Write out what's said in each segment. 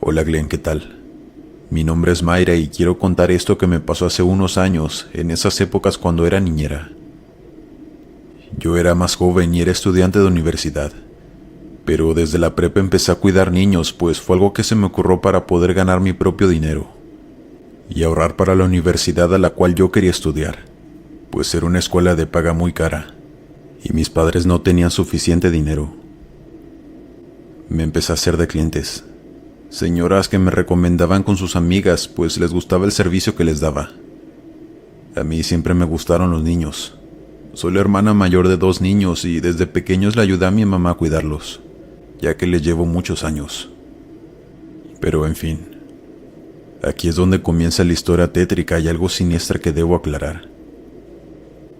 Hola Glenn, ¿qué tal? Mi nombre es Mayra y quiero contar esto que me pasó hace unos años, en esas épocas cuando era niñera. Yo era más joven y era estudiante de universidad, pero desde la prepa empecé a cuidar niños, pues fue algo que se me ocurrió para poder ganar mi propio dinero y ahorrar para la universidad a la cual yo quería estudiar, pues era una escuela de paga muy cara y mis padres no tenían suficiente dinero. Me empecé a hacer de clientes. Señoras que me recomendaban con sus amigas, pues les gustaba el servicio que les daba. A mí siempre me gustaron los niños. Soy la hermana mayor de 2 niños y desde pequeños le ayudé a mi mamá a cuidarlos, ya que les llevo muchos años. Pero en fin, aquí es donde comienza la historia tétrica y algo siniestra que debo aclarar.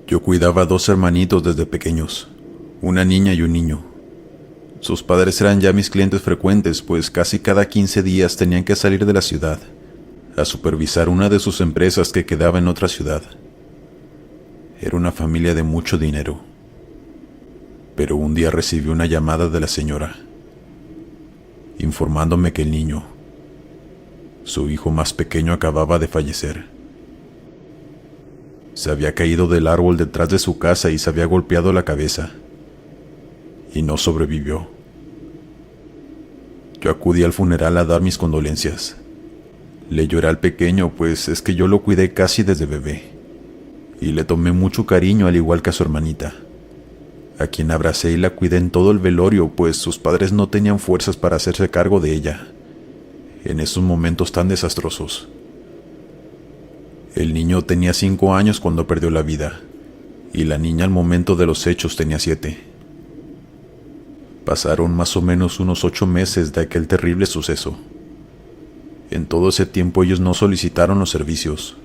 Yo cuidaba a 2 hermanitos desde pequeños, una niña y un niño. Sus padres eran ya mis clientes frecuentes, pues casi cada 15 días tenían que salir de la ciudad a supervisar una de sus empresas que quedaba en otra ciudad. Era una familia de mucho dinero. Pero un día recibí una llamada de la señora, informándome que el niño, su hijo más pequeño, acababa de fallecer. Se había caído del árbol detrás de su casa y se había golpeado la cabeza, y no sobrevivió. Yo acudí al funeral a dar mis condolencias. Le lloré al pequeño, pues es que yo lo cuidé casi desde bebé, y le tomé mucho cariño al igual que a su hermanita, a quien abracé y la cuidé en todo el velorio, pues sus padres no tenían fuerzas para hacerse cargo de ella, en esos momentos tan desastrosos. El niño tenía 5 años cuando perdió la vida, y la niña al momento de los hechos tenía 7. Pasaron más o menos unos 8 meses de aquel terrible suceso. En todo ese tiempo ellos no solicitaron los servicios,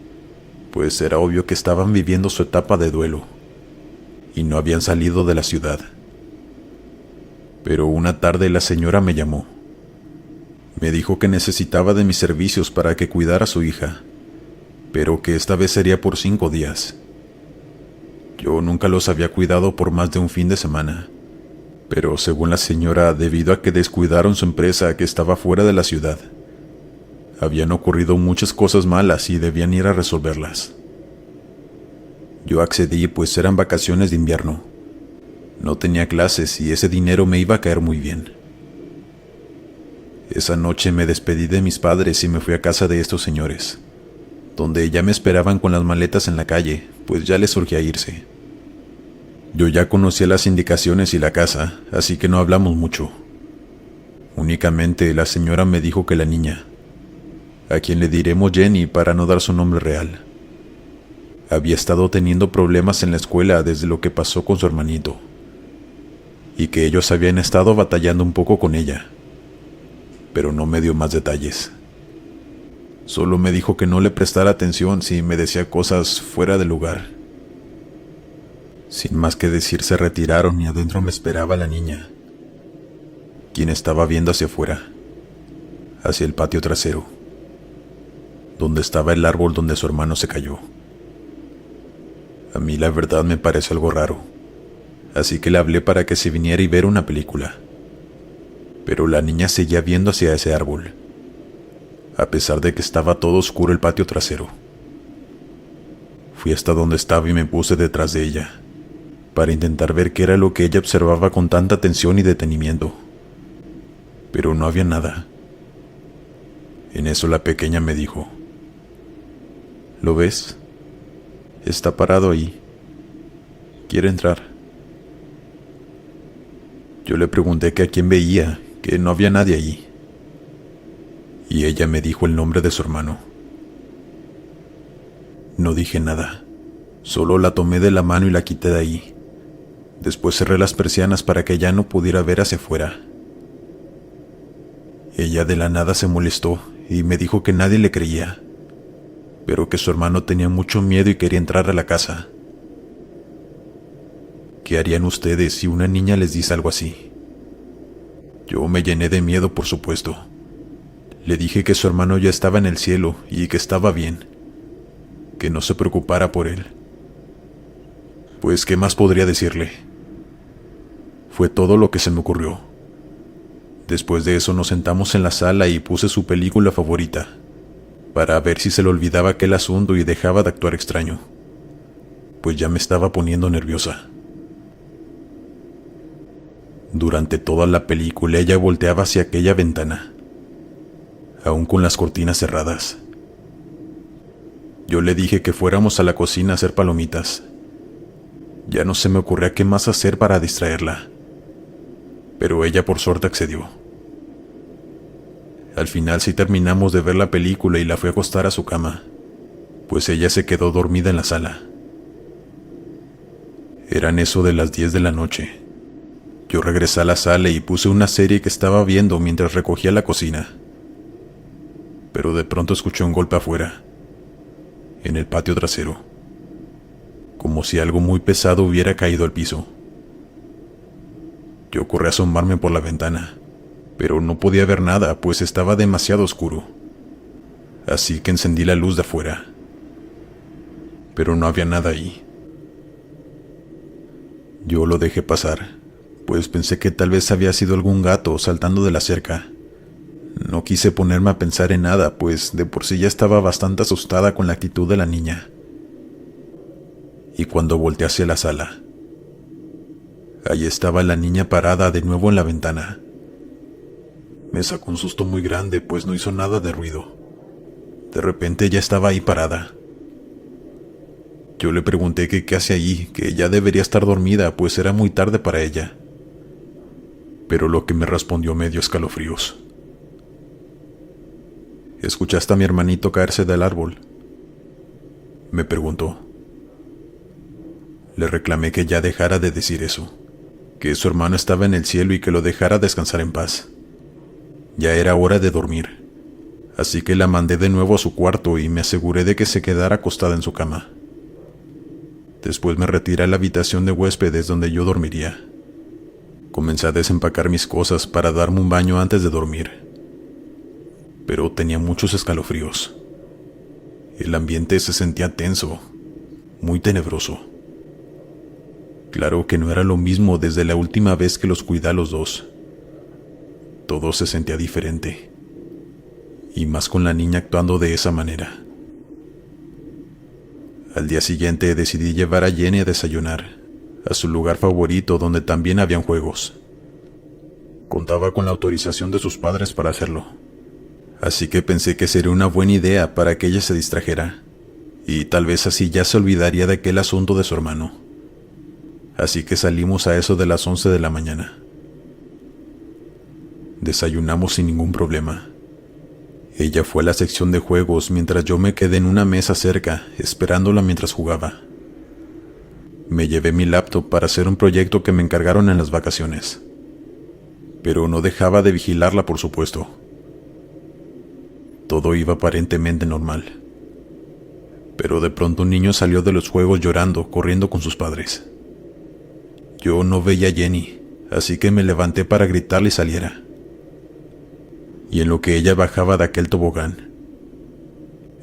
pues era obvio que estaban viviendo su etapa de duelo, y no habían salido de la ciudad. Pero una tarde la señora me llamó. Me dijo que necesitaba de mis servicios para que cuidara a su hija, pero que esta vez sería por 5 días. Yo nunca los había cuidado por más de un fin de semana, pero según la señora, debido a que descuidaron su empresa que estaba fuera de la ciudad, habían ocurrido muchas cosas malas y debían ir a resolverlas. Yo accedí, pues eran vacaciones de invierno. No tenía clases y ese dinero me iba a caer muy bien. Esa noche me despedí de mis padres y me fui a casa de estos señores, donde ya me esperaban con las maletas en la calle, pues ya les surgía irse. Yo ya conocía las indicaciones y la casa, así que no hablamos mucho. Únicamente la señora me dijo que la niña, a quien le diremos Jenny para no dar su nombre real, había estado teniendo problemas en la escuela desde lo que pasó con su hermanito, y que ellos habían estado batallando un poco con ella, pero no me dio más detalles. Solo me dijo que no le prestara atención si me decía cosas fuera de lugar. Sin más que decir, se retiraron y adentro me esperaba la niña, quien estaba viendo hacia afuera, hacia el patio trasero, donde estaba el árbol donde su hermano se cayó. A mí la verdad me pareció algo raro, así que le hablé para que se viniera y ver una película. Pero la niña seguía viendo hacia ese árbol, a pesar de que estaba todo oscuro el patio trasero. Fui hasta donde estaba y me puse detrás de ella, para intentar ver qué era lo que ella observaba con tanta atención y detenimiento. Pero no había nada. En eso la pequeña me dijo: ¿Lo ves? Está parado ahí. Quiere entrar. Yo le pregunté que a quién veía, que no había nadie allí. Y ella me dijo el nombre de su hermano. No dije nada, solo la tomé de la mano y la quité de ahí. Después cerré las persianas para que ya no pudiera ver hacia afuera. Ella de la nada se molestó y me dijo que nadie le creía, pero que su hermano tenía mucho miedo y quería entrar a la casa. ¿Qué harían ustedes si una niña les dice algo así? Yo me llené de miedo, por supuesto. Le dije que su hermano ya estaba en el cielo y que estaba bien, que no se preocupara por él. Pues, ¿qué más podría decirle? Fue todo lo que se me ocurrió. Después de eso nos sentamos en la sala y puse su película favorita, para ver si se le olvidaba aquel asunto y dejaba de actuar extraño, pues ya me estaba poniendo nerviosa. Durante toda la película ella volteaba hacia aquella ventana, aún con las cortinas cerradas. Yo le dije que fuéramos a la cocina a hacer palomitas. Ya no se me ocurría qué más hacer para distraerla, pero ella por suerte accedió. Al final sí terminamos de ver la película y la fui a acostar a su cama, pues ella se quedó dormida en la sala. Eran eso de las 10 de la noche. Yo regresé a la sala y puse una serie que estaba viendo mientras recogía la cocina. Pero de pronto escuché un golpe afuera, en el patio trasero, como si algo muy pesado hubiera caído al piso. Yo corrí a asomarme por la ventana, pero no podía ver nada, pues estaba demasiado oscuro. Así que encendí la luz de afuera, pero no había nada ahí. Yo lo dejé pasar, pues pensé que tal vez había sido algún gato saltando de la cerca. No quise ponerme a pensar en nada, pues de por sí ya estaba bastante asustada con la actitud de la niña. Y cuando volteé hacia la sala, ahí estaba la niña parada de nuevo en la ventana. Me sacó un susto muy grande, pues no hizo nada de ruido. De repente ella estaba ahí parada. Yo le pregunté que qué hacía ahí, que ya debería estar dormida, pues era muy tarde para ella. Pero lo que me respondió me dio escalofríos. ¿Escuchaste a mi hermanito caerse del árbol?, me preguntó. Le reclamé que ya dejara de decir eso, que su hermano estaba en el cielo y que lo dejara descansar en paz. Ya era hora de dormir, así que la mandé de nuevo a su cuarto y me aseguré de que se quedara acostada en su cama. Después me retiré a la habitación de huéspedes donde yo dormiría. Comencé a desempacar mis cosas para darme un baño antes de dormir, pero tenía muchos escalofríos. El ambiente se sentía tenso, muy tenebroso. Claro que no era lo mismo desde la última vez que los cuidé a los dos. Todo se sentía diferente, y más con la niña actuando de esa manera. Al día siguiente decidí llevar a Jenny a desayunar, a su lugar favorito donde también habían juegos. Contaba con la autorización de sus padres para hacerlo, así que pensé que sería una buena idea para que ella se distrajera, y tal vez así ya se olvidaría de aquel asunto de su hermano. Así que salimos a eso de las 11 de la mañana. Desayunamos sin ningún problema. Ella fue a la sección de juegos mientras yo me quedé en una mesa cerca, esperándola mientras jugaba. Me llevé mi laptop para hacer un proyecto que me encargaron en las vacaciones, pero no dejaba de vigilarla, por supuesto. Todo iba aparentemente normal, pero de pronto un niño salió de los juegos llorando, corriendo con sus padres. Yo no veía a Jenny, así que me levanté para gritarle y saliera. Y en lo que ella bajaba de aquel tobogán,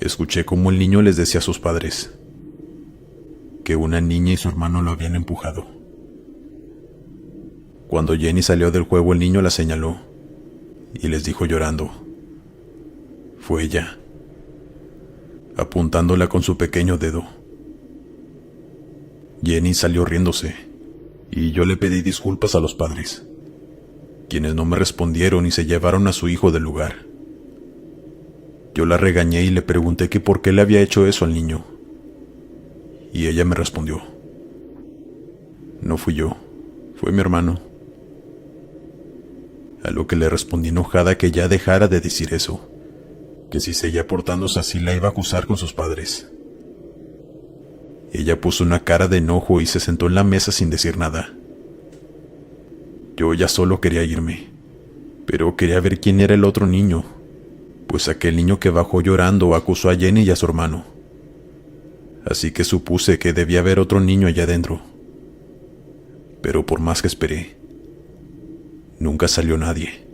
escuché cómo el niño les decía a sus padres que una niña y su hermano lo habían empujado. Cuando Jenny salió del juego, el niño la señaló y les dijo llorando: fue ella, apuntándola con su pequeño dedo. Jenny salió riéndose, y yo le pedí disculpas a los padres, quienes no me respondieron y se llevaron a su hijo del lugar. Yo la regañé y le pregunté que por qué le había hecho eso al niño, y ella me respondió: no fui yo, fue mi hermano. A lo que le respondí enojada que ya dejara de decir eso, que si seguía portándose así la iba a acusar con sus padres. Ella puso una cara de enojo y se sentó en la mesa sin decir nada. Yo ya solo quería irme, pero quería ver quién era el otro niño, pues aquel niño que bajó llorando acusó a Jenny y a su hermano. Así que supuse que debía haber otro niño allá adentro. Pero por más que esperé, nunca salió nadie.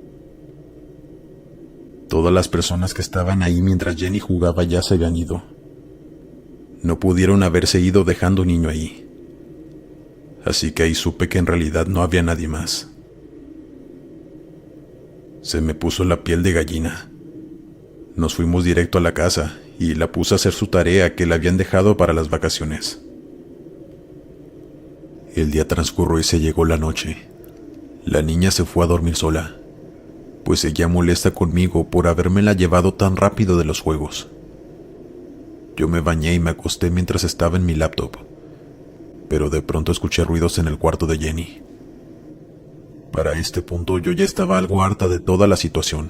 Todas las personas que estaban ahí mientras Jenny jugaba ya se habían ido. No pudieron haberse ido dejando un niño ahí. Así que ahí supe que en realidad no había nadie más. Se me puso la piel de gallina. Nos fuimos directo a la casa y la puse a hacer su tarea que le habían dejado para las vacaciones. El día transcurrió y se llegó la noche. La niña se fue a dormir sola, pues seguía molesta conmigo por habérmela llevado tan rápido de los juegos. Yo me bañé y me acosté mientras estaba en mi laptop, pero de pronto escuché ruidos en el cuarto de Jenny. Para este punto yo ya estaba algo harta de toda la situación,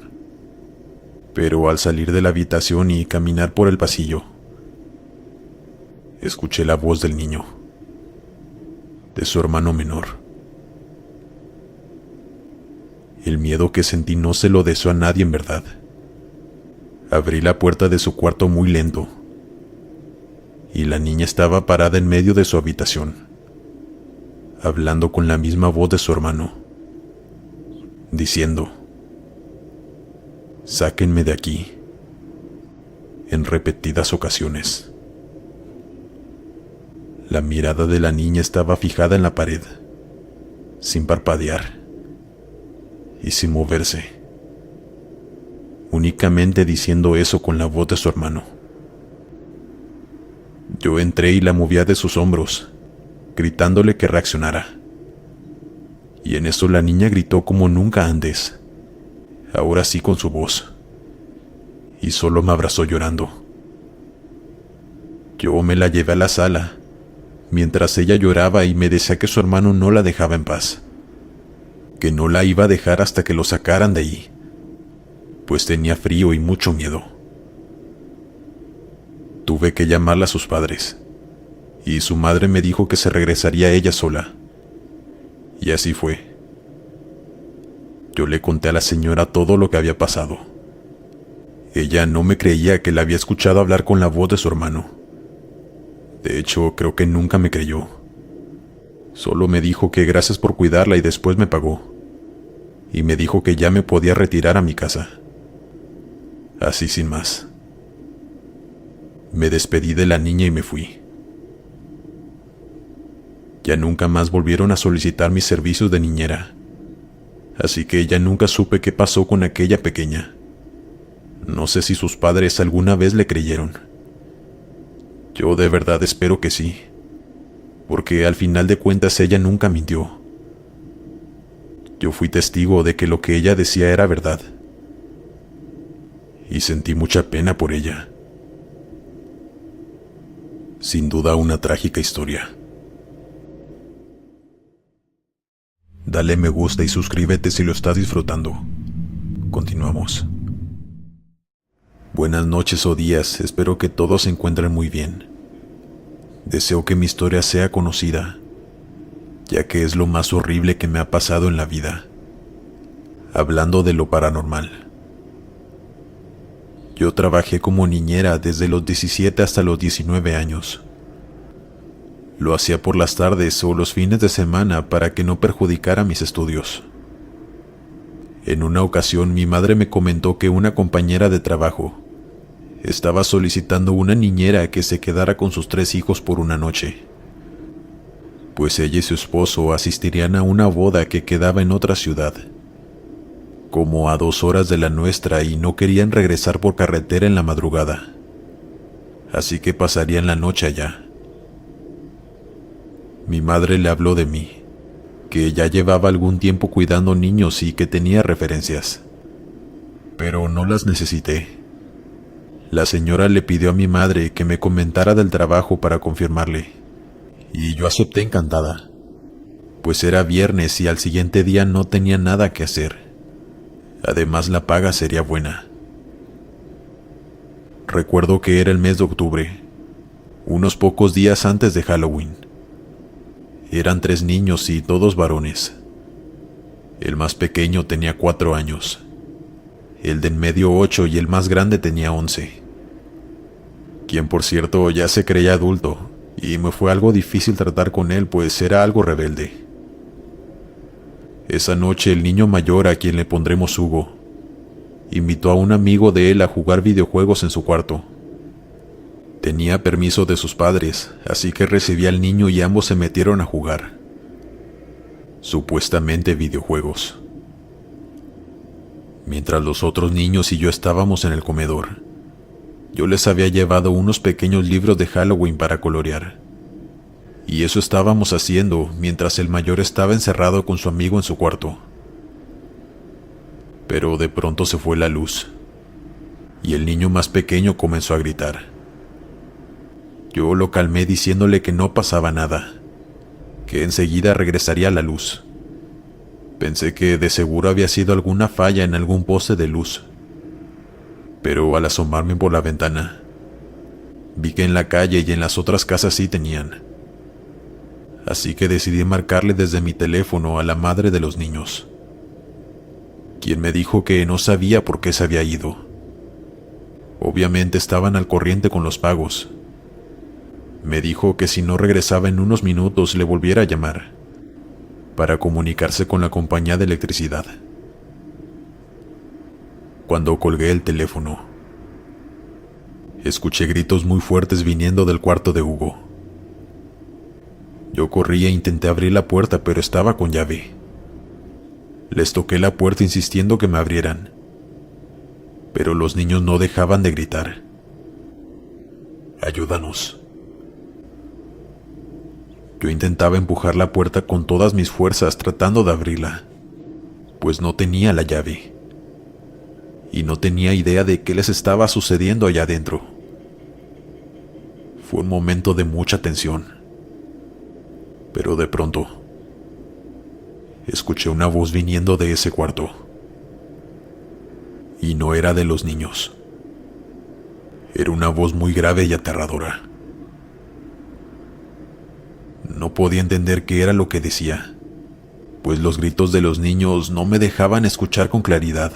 pero al salir de la habitación y caminar por el pasillo, escuché la voz del niño, de su hermano menor. El miedo que sentí no se lo deseo a nadie en verdad. Abrí la puerta de su cuarto muy lento, y la niña estaba parada en medio de su habitación, hablando con la misma voz de su hermano, diciendo: "Sáquenme de aquí", en repetidas ocasiones. La mirada de la niña estaba fijada en la pared, sin parpadear y sin moverse, únicamente diciendo eso con la voz de su hermano. Yo entré y la movía de sus hombros, gritándole que reaccionara. Y en eso la niña gritó como nunca antes, ahora sí con su voz, y solo me abrazó llorando. Yo me la llevé a la sala, mientras ella lloraba y me decía que su hermano no la dejaba en paz, que no la iba a dejar hasta que lo sacaran de ahí, pues tenía frío y mucho miedo. Tuve que llamarla a sus padres, y su madre me dijo que se regresaría ella sola. Y así fue. Yo le conté a la señora todo lo que había pasado. Ella no me creía que la había escuchado hablar con la voz de su hermano. De hecho, creo que nunca me creyó. Solo me dijo que gracias por cuidarla y después me pagó. Y me dijo que ya me podía retirar a mi casa. Así sin más. Me despedí de la niña y me fui. Ya nunca más volvieron a solicitar mis servicios de niñera, así que ya nunca supe qué pasó con aquella pequeña. No sé si sus padres alguna vez le creyeron. Yo de verdad espero que sí, porque al final de cuentas ella nunca mintió. Yo fui testigo de que lo que ella decía era verdad, y sentí mucha pena por ella. Sin duda una trágica historia. Dale me gusta y suscríbete si lo estás disfrutando. Continuamos. Buenas noches o días, espero que todos se encuentren muy bien. Deseo que mi historia sea conocida, ya que es lo más horrible que me ha pasado en la vida. Hablando de lo paranormal. Yo trabajé como niñera desde los 17 hasta los 19 años. Lo hacía por las tardes o los fines de semana para que no perjudicara mis estudios. En una ocasión mi madre me comentó que una compañera de trabajo estaba solicitando una niñera que se quedara con sus 3 hijos por una noche, pues ella y su esposo asistirían a una boda que quedaba en otra ciudad, como a 2 horas de la nuestra, y no querían regresar por carretera en la madrugada, así que pasarían la noche allá. Mi madre le habló de mí, que ya llevaba algún tiempo cuidando niños y que tenía referencias, pero no las necesité. La señora le pidió a mi madre que me comentara del trabajo para confirmarle, y yo acepté encantada, pues era viernes y al siguiente día no tenía nada que hacer. Además, la paga sería buena. Recuerdo que era el mes de octubre, unos pocos días antes de Halloween. Eran 3 niños y todos varones. El más pequeño tenía 4 años, el de en medio 8 y el más grande tenía 11. Quien por cierto ya se creía adulto, y me fue algo difícil tratar con él, pues era algo rebelde. Esa noche el niño mayor, a quien le pondremos Hugo, invitó a un amigo de él a jugar videojuegos en su cuarto. Tenía permiso de sus padres, así que recibí al niño y ambos se metieron a jugar. Supuestamente videojuegos. Mientras los otros niños y yo estábamos en el comedor, yo les había llevado unos pequeños libros de Halloween para colorear. Y eso estábamos haciendo mientras el mayor estaba encerrado con su amigo en su cuarto. Pero de pronto se fue la luz, y el niño más pequeño comenzó a gritar. Yo lo calmé diciéndole que no pasaba nada, que enseguida regresaría la luz. Pensé que de seguro había sido alguna falla en algún poste de luz. Pero al asomarme por la ventana, vi que en la calle y en las otras casas sí tenían. Así que decidí marcarle desde mi teléfono a la madre de los niños, quien me dijo que no sabía por qué se había ido. Obviamente estaban al corriente con los pagos. Me dijo que si no regresaba en unos minutos le volviera a llamar, para comunicarse con la compañía de electricidad. Cuando colgué el teléfono, escuché gritos muy fuertes viniendo del cuarto de Hugo. Yo corrí e intenté abrir la puerta, pero estaba con llave. Les toqué la puerta insistiendo que me abrieran, pero los niños no dejaban de gritar. «Ayúdanos». Yo intentaba empujar la puerta con todas mis fuerzas tratando de abrirla, pues no tenía la llave, y no tenía idea de qué les estaba sucediendo allá adentro. Fue un momento de mucha tensión, pero de pronto escuché una voz viniendo de ese cuarto, y no era de los niños. Era una voz muy grave y aterradora. No podía entender qué era lo que decía, pues los gritos de los niños no me dejaban escuchar con claridad.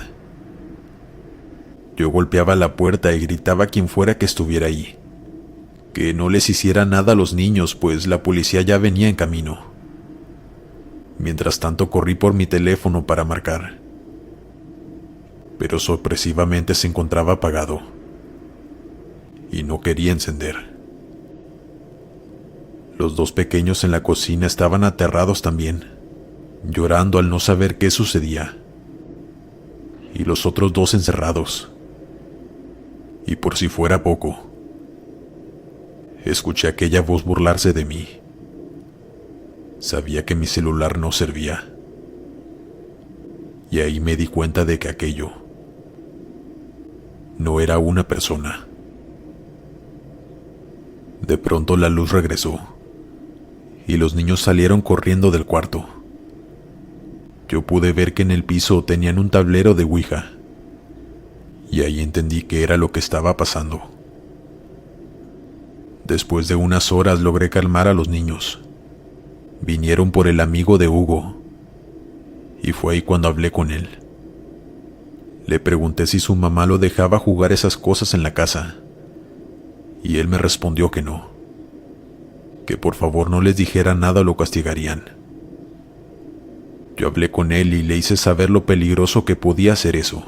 Yo golpeaba la puerta y gritaba a quien fuera que estuviera ahí, que no les hiciera nada a los niños, pues la policía ya venía en camino. Mientras tanto corrí por mi teléfono para marcar, pero sorpresivamente se encontraba apagado y no quería encender. Los dos pequeños en la cocina estaban aterrados también, llorando al no saber qué sucedía, y los otros dos encerrados. Y por si fuera poco, escuché aquella voz burlarse de mí. Sabía que mi celular no servía, y ahí me di cuenta de que aquello no era una persona. De pronto la luz regresó, y los niños salieron corriendo del cuarto. Yo pude ver que en el piso tenían un tablero de Ouija, y ahí entendí qué era lo que estaba pasando. Después de unas horas logré calmar a los niños. Vinieron por el amigo de Hugo, y fue ahí cuando hablé con él. Le pregunté si su mamá lo dejaba jugar esas cosas en la casa, y él me respondió que no, que por favor no les dijera nada o lo castigarían. Yo hablé con él y le hice saber lo peligroso que podía hacer eso,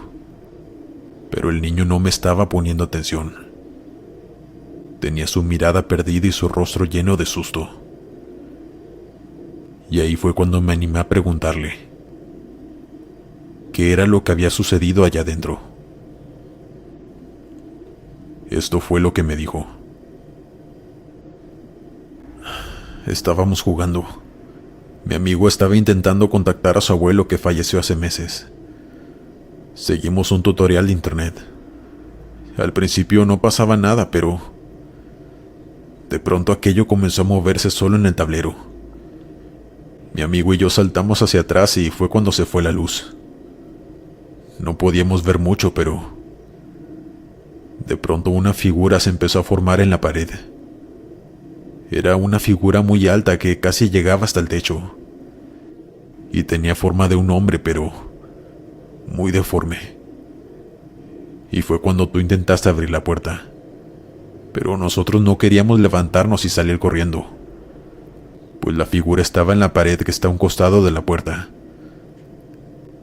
pero el niño no me estaba poniendo atención. Tenía su mirada perdida y su rostro lleno de susto. Y ahí fue cuando me animé a preguntarle qué era lo que había sucedido allá adentro. Esto fue lo que me dijo. Estábamos jugando. Mi amigo estaba intentando contactar a su abuelo que falleció hace meses. Seguimos un tutorial de internet. Al principio no pasaba nada, pero de pronto aquello comenzó a moverse solo en el tablero. Mi amigo y yo saltamos hacia atrás y fue cuando se fue la luz. No podíamos ver mucho, pero de pronto una figura se empezó a formar en la pared. Era una figura muy alta que casi llegaba hasta el techo, y tenía forma de un hombre, pero muy deforme. Y fue cuando tú intentaste abrir la puerta, pero nosotros no queríamos levantarnos y salir corriendo, pues la figura estaba en la pared que está a un costado de la puerta.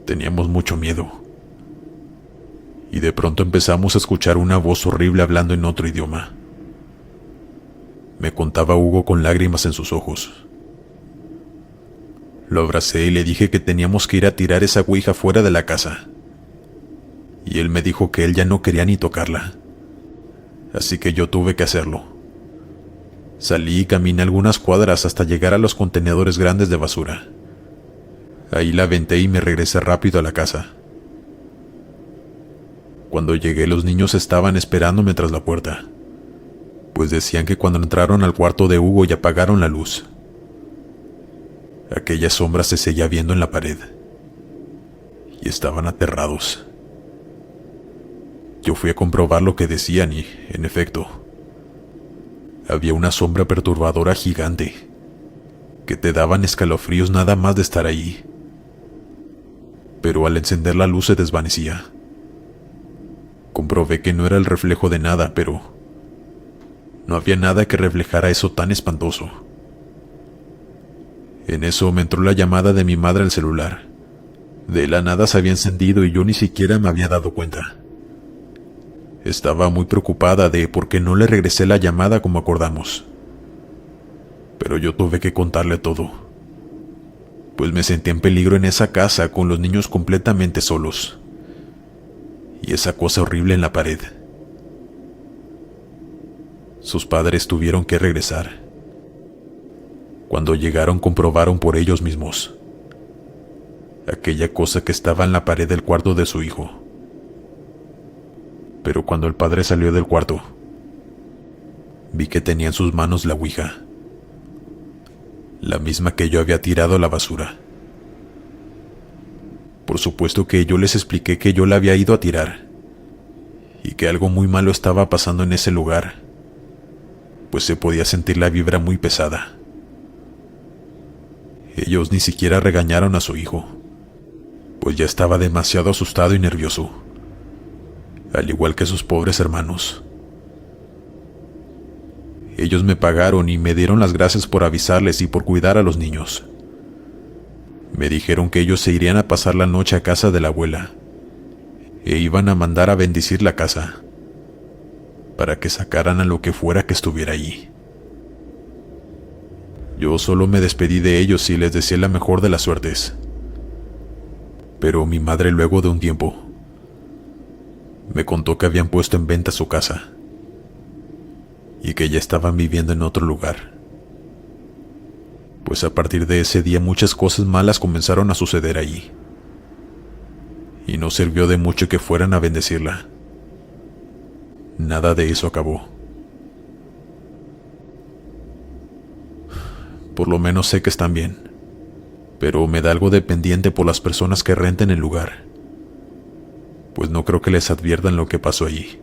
Teníamos mucho miedo, y de pronto empezamos a escuchar una voz horrible hablando en otro idioma. Me contaba Hugo con lágrimas en sus ojos. Lo abracé y le dije que teníamos que ir a tirar esa ouija fuera de la casa, y él me dijo que él ya no quería ni tocarla. Así que yo tuve que hacerlo. Salí y caminé algunas cuadras hasta llegar a los contenedores grandes de basura. Ahí la aventé y me regresé rápido a la casa. Cuando llegué, los niños estaban esperándome tras la puerta, pues decían que cuando entraron al cuarto de Hugo y apagaron la luz, aquella sombra se seguía viendo en la pared, y estaban aterrados. Yo fui a comprobar lo que decían y, en efecto, había una sombra perturbadora gigante, que te daban escalofríos nada más de estar ahí. Pero al encender la luz se desvanecía. Comprobé que no era el reflejo de nada, pero no había nada que reflejara eso tan espantoso. En eso me entró la llamada de mi madre al celular. De la nada se había encendido y yo ni siquiera me había dado cuenta. Estaba muy preocupada de por qué no le regresé la llamada como acordamos. Pero yo tuve que contarle todo, pues me sentí en peligro en esa casa con los niños completamente solos. Y esa cosa horrible en la pared. Sus padres tuvieron que regresar. Cuando llegaron comprobaron por ellos mismos aquella cosa que estaba en la pared del cuarto de su hijo. Pero cuando el padre salió del cuarto, vi que tenía en sus manos la ouija, la misma que yo había tirado a la basura. Por supuesto que yo les expliqué que yo la había ido a tirar y que algo muy malo estaba pasando en ese lugar, pues se podía sentir la vibra muy pesada. Ellos ni siquiera regañaron a su hijo, pues ya estaba demasiado asustado y nervioso, al igual que sus pobres hermanos. Ellos me pagaron y me dieron las gracias por avisarles y por cuidar a los niños. Me dijeron que ellos se irían a pasar la noche a casa de la abuela e iban a mandar a bendecir la casa para que sacaran a lo que fuera que estuviera allí. Yo solo me despedí de ellos y les deseé la mejor de las suertes. Pero mi madre, luego de un tiempo, me contó que habían puesto en venta su casa y que ya estaban viviendo en otro lugar. Pues a partir de ese día muchas cosas malas comenzaron a suceder allí, y no sirvió de mucho que fueran a bendecirla. Nada de eso acabó. Por lo menos sé que están bien, pero me da algo de pendiente por las personas que renten el lugar, pues no creo que les adviertan lo que pasó allí.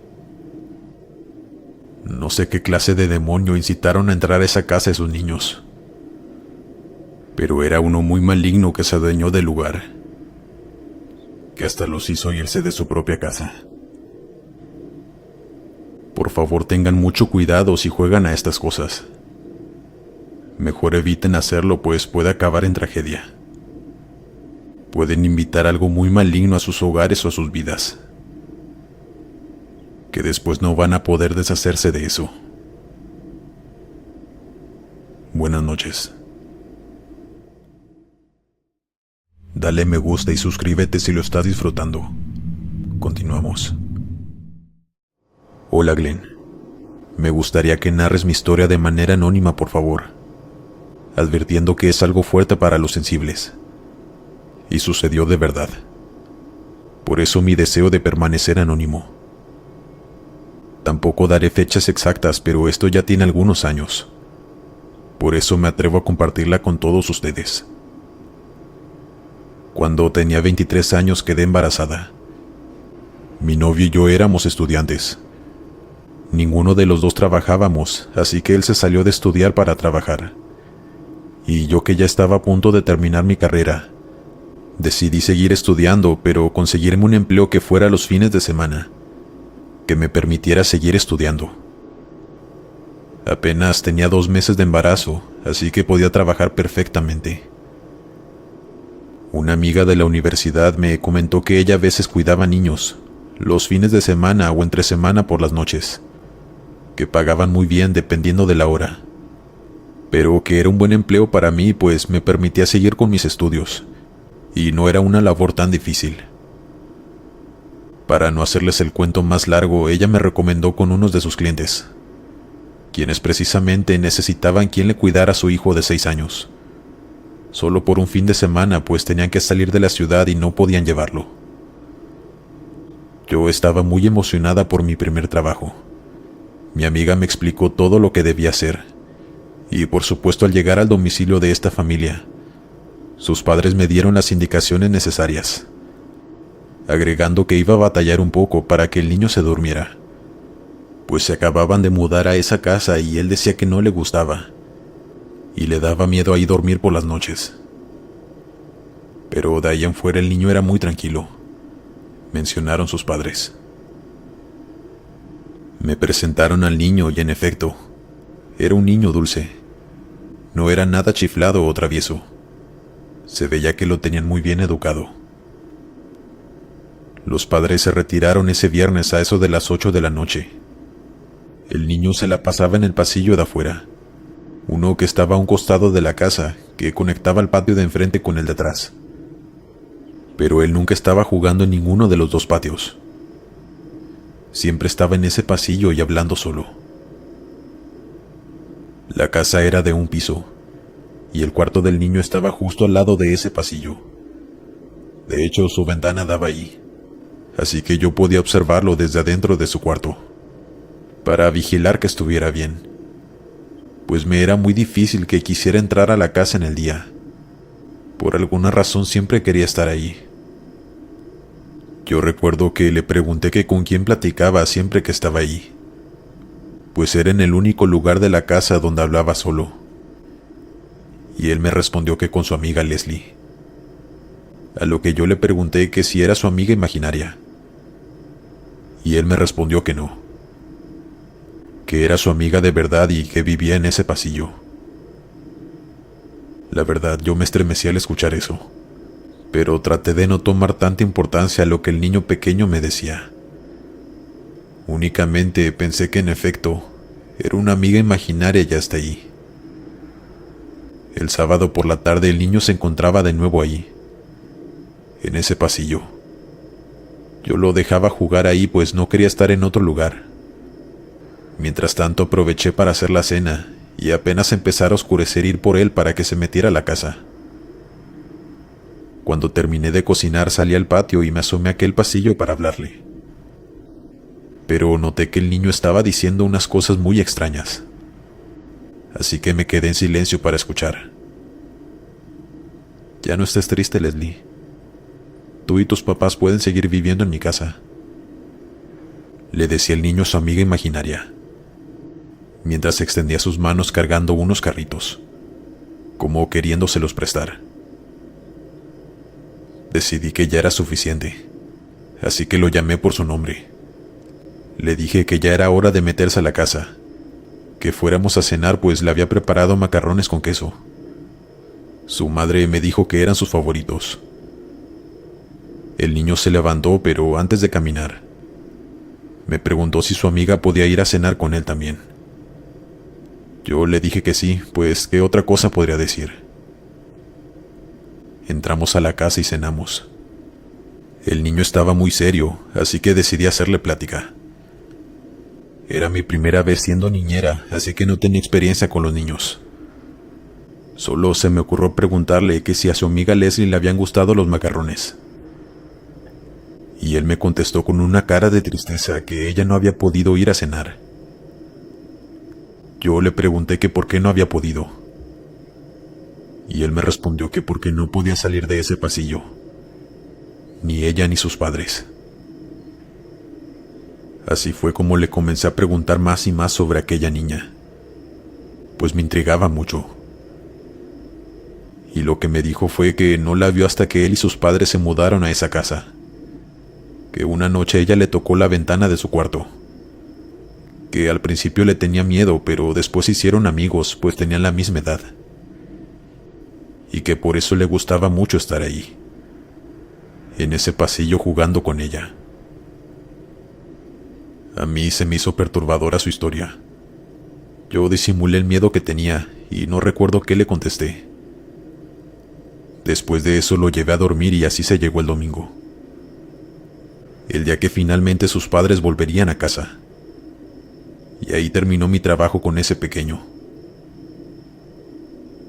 No sé qué clase de demonio incitaron a entrar a esa casa de sus niños, pero era uno muy maligno que se adueñó del lugar, que hasta los hizo irse de su propia casa. Por favor, tengan mucho cuidado si juegan a estas cosas. Mejor eviten hacerlo, pues puede acabar en tragedia. Pueden invitar algo muy maligno a sus hogares o a sus vidas, que después no van a poder deshacerse de eso. Buenas noches. Dale me gusta y suscríbete si lo estás disfrutando. Continuamos. Hola Glenn. Me gustaría que narres mi historia de manera anónima, por favor, advirtiendo que es algo fuerte para los sensibles. Y sucedió de verdad. Por eso mi deseo de permanecer anónimo. Tampoco daré fechas exactas, pero esto ya tiene algunos años. Por eso me atrevo a compartirla con todos ustedes. Cuando tenía 23 años quedé embarazada. Mi novio y yo éramos estudiantes. Ninguno de los dos trabajábamos, así que él se salió de estudiar para trabajar. Y yo, que ya estaba a punto de terminar mi carrera, decidí seguir estudiando, pero conseguirme un empleo que fuera los fines de semana, que me permitiera seguir estudiando. Apenas tenía 2 meses de embarazo, así que podía trabajar perfectamente. Una amiga de la universidad me comentó que ella a veces cuidaba niños, los fines de semana o entre semana por las noches, que pagaban muy bien dependiendo de la hora, pero que era un buen empleo para mí, pues me permitía seguir con mis estudios, y no era una labor tan difícil. Para no hacerles el cuento más largo, ella me recomendó con unos de sus clientes, quienes precisamente necesitaban quien le cuidara a su hijo de 6 años. Solo por un fin de semana, pues tenían que salir de la ciudad y no podían llevarlo. Yo estaba muy emocionada por mi primer trabajo. Mi amiga me explicó todo lo que debía hacer, y por supuesto al llegar al domicilio de esta familia, sus padres me dieron las indicaciones necesarias, agregando que iba a batallar un poco para que el niño se durmiera, pues se acababan de mudar a esa casa y él decía que no le gustaba, y le daba miedo ahí dormir por las noches. Pero de ahí en fuera el niño era muy tranquilo, mencionaron sus padres. Me presentaron al niño y en efecto, era un niño dulce. No era nada chiflado o travieso. Se veía que lo tenían muy bien educado. Los padres se retiraron ese viernes a eso de las 8 de la noche. El niño se la pasaba en el pasillo de afuera, uno que estaba a un costado de la casa, que conectaba el patio de enfrente con el de atrás. Pero él nunca estaba jugando en ninguno de los dos patios. Siempre estaba en ese pasillo y hablando solo. La casa era de un piso, y el cuarto del niño estaba justo al lado de ese pasillo. De hecho, su ventana daba ahí, así que yo podía observarlo desde adentro de su cuarto, para vigilar que estuviera bien, pues me era muy difícil que quisiera entrar a la casa en el día. Por alguna razón siempre quería estar ahí. Yo recuerdo que le pregunté que con quién platicaba siempre que estaba ahí, pues era en el único lugar de la casa donde hablaba solo. Y él me respondió que con su amiga Leslie. A lo que yo le pregunté que si era su amiga imaginaria. Y él me respondió que no, que era su amiga de verdad y que vivía en ese pasillo. La verdad, yo me estremecí al escuchar eso, pero traté de no tomar tanta importancia a lo que el niño pequeño me decía. Únicamente pensé que en efecto, era una amiga imaginaria y hasta ahí. El sábado por la tarde el niño se encontraba de nuevo ahí, en ese pasillo. Yo lo dejaba jugar ahí pues no quería estar en otro lugar. Mientras tanto aproveché para hacer la cena y apenas empezara a oscurecer ir por él para que se metiera a la casa. Cuando terminé de cocinar salí al patio y me asomé a aquel pasillo para hablarle. Pero noté que el niño estaba diciendo unas cosas muy extrañas, así que me quedé en silencio para escuchar. Ya no estés triste, Leslie. Tú y tus papás pueden seguir viviendo en mi casa, le decía el niño a su amiga imaginaria, mientras extendía sus manos cargando unos carritos, como queriéndoselos prestar. Decidí que ya era suficiente, así que lo llamé por su nombre. Le dije que ya era hora de meterse a la casa, que fuéramos a cenar pues le había preparado macarrones con queso. Su madre me dijo que eran sus favoritos. El niño se levantó, pero antes de caminar, me preguntó si su amiga podía ir a cenar con él también. Yo le dije que sí, pues ¿qué otra cosa podría decir? Entramos a la casa y cenamos. El niño estaba muy serio, así que decidí hacerle plática. Era mi primera vez siendo niñera, así que no tenía experiencia con los niños. Solo se me ocurrió preguntarle que si a su amiga Leslie le habían gustado los macarrones. Y él me contestó con una cara de tristeza que ella no había podido ir a cenar. Yo le pregunté que por qué no había podido. Y él me respondió que porque no podía salir de ese pasillo. Ni ella ni sus padres. Así fue como le comencé a preguntar más y más sobre aquella niña, pues me intrigaba mucho. Y lo que me dijo fue que no la vio hasta que él y sus padres se mudaron a esa casa. Que una noche ella le tocó la ventana de su cuarto. Que al principio le tenía miedo, pero después se hicieron amigos, pues tenían la misma edad. Y que por eso le gustaba mucho estar ahí, en ese pasillo jugando con ella. A mí se me hizo perturbadora su historia. Yo disimulé el miedo que tenía y no recuerdo qué le contesté. Después de eso lo llevé a dormir y así se llegó el domingo. el día que finalmente sus padres volverían a casa. Y ahí terminó mi trabajo con ese pequeño.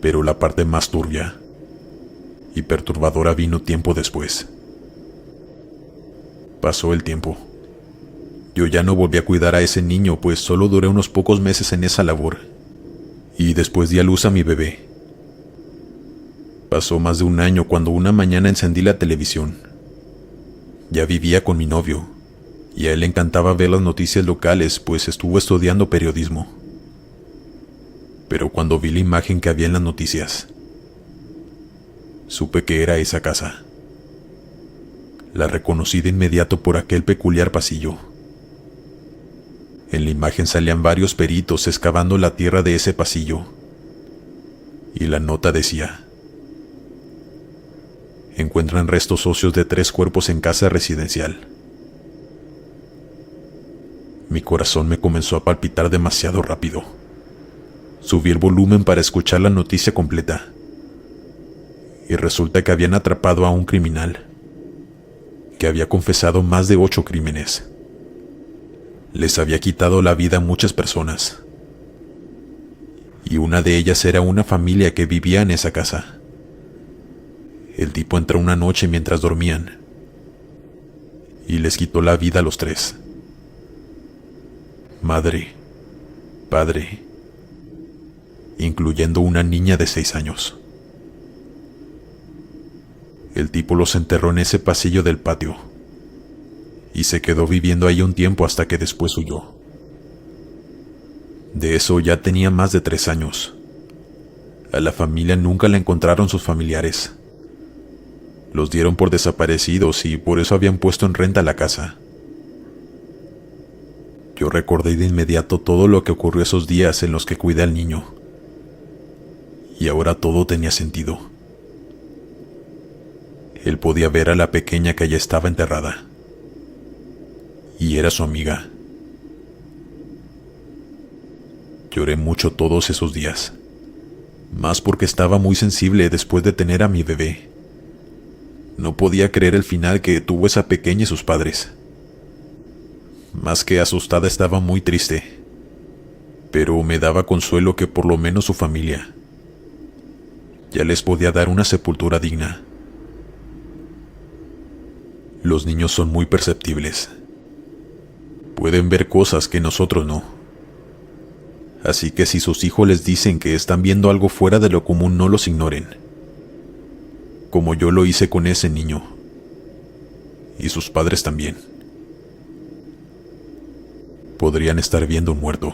Pero la parte más turbia y perturbadora vino tiempo después. Pasó el tiempo. Yo ya no volví a cuidar a ese niño, pues solo duré unos pocos meses en esa labor, y después di a luz a mi bebé. Pasó más de un año cuando una mañana encendí la televisión. Ya vivía con mi novio, y a él le encantaba ver las noticias locales, pues estuvo estudiando periodismo. Pero cuando vi la imagen que había en las noticias, supe que era esa casa. La reconocí de inmediato por aquel peculiar pasillo. En la imagen salían varios peritos excavando la tierra de ese pasillo, y la nota decía: encuentran restos óseos de 3 cuerpos en casa residencial. Mi corazón me comenzó a palpitar demasiado rápido. Subí el volumen para escuchar la noticia completa, y resulta que habían atrapado a un criminal que había confesado más de 8 crímenes. Les había quitado la vida a muchas personas, y una de ellas era una familia que vivía en esa casa. El tipo entró una noche mientras dormían y les quitó la vida a los 3. Madre, padre, incluyendo una niña de 6 años. El tipo los enterró en ese pasillo del patio y se quedó viviendo ahí un tiempo hasta que después huyó. De eso ya tenía más de 3 años. A la familia nunca la encontraron sus familiares. Los dieron por desaparecidos y por eso habían puesto en renta la casa. Yo recordé de inmediato todo lo que ocurrió esos días en los que cuidé al niño. Y ahora todo tenía sentido. Él podía ver a la pequeña que ya estaba enterrada. Y era su amiga. Lloré mucho todos esos días. Más porque estaba muy sensible después de tener a mi bebé. No podía creer el final que tuvo esa pequeña y sus padres. Más que asustada, estaba muy triste, pero me daba consuelo que por lo menos su familia ya les podía dar una sepultura digna. Los niños son muy perceptibles. Pueden ver cosas que nosotros no. Así que si sus hijos les dicen que están viendo algo fuera de lo común, no los ignoren. Como yo lo hice con ese niño. Y sus padres también. Podrían estar viendo un muerto.